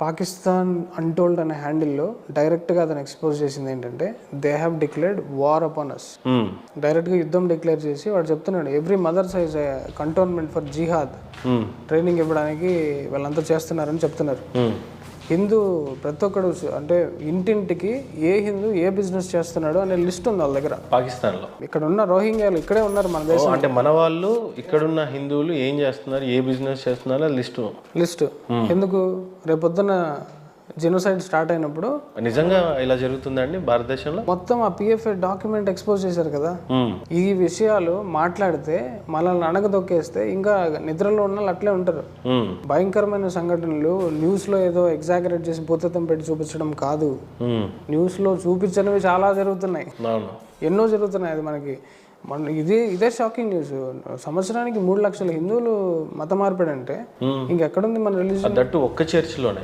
Pakistan untold అనే హ్యాండిల్లో డైరెక్ట్గా అతను ఎక్స్పోజ్ చేసింది ఏంటంటే they have declared war upon us. డైరెక్ట్గా యుద్ధం డిక్లేర్ చేసి వాడు చెప్తున్నాడు every mother size cantonment for jihad training ఇవ్వడానికి వీళ్ళంతా చేస్తున్నారని చెప్తున్నారు. హిందూ ప్రతి ఒక్కడు అంటే ఇంటింటికి ఏ హిందూ ఏ బిజినెస్ చేస్తున్నాడు అనే లిస్ట్ ఉంది వాళ్ళ దగ్గర. పాకిస్తాన్లో ఇక్కడ ఉన్న రోహింగ్యాలు ఇక్కడే ఉన్నారు మన దేశం. అంటే మన వాళ్ళు ఇక్కడున్న హిందువులు ఏం చేస్తున్నారు, ఏ బిజినెస్ చేస్తున్నారు లిస్ట్ ఎందుకు రేపొద్దున జెనోసైడ్ స్టార్ట్ అయినప్పుడు నిజంగా ఇలా జరుగుతుందండి భారతదేశంలో. మొత్తం ఆ పిఎఫ్ఐ డాక్యుమెంట్ ఎక్స్పోజ్ చేశారు కదా. ఈ విషయాలు మాట్లాడితే మనల్ని అణగదొక్కేస్తే ఇంకా నిద్రలో ఉన్న వాళ్ళు అట్లే ఉంటారు. భయంకరమైన సంఘటనలు న్యూస్ లో ఏదో ఎగ్జాగరేట్ చేసి భూతత్వం పెట్టి చూపించడం కాదు, న్యూస్ లో చూపించనివి చాలా జరుగుతున్నాయి, ఎన్నో జరుగుతున్నాయి. అది మనకి ఇదే షాకింగ్ న్యూస్. సంవత్సరానికి 3 లక్షల హిందువులు మత మార్పిడి అంటే ఇంకెక్కడుంది మన రిలీజియన్? ఒక్క చర్చిలోనే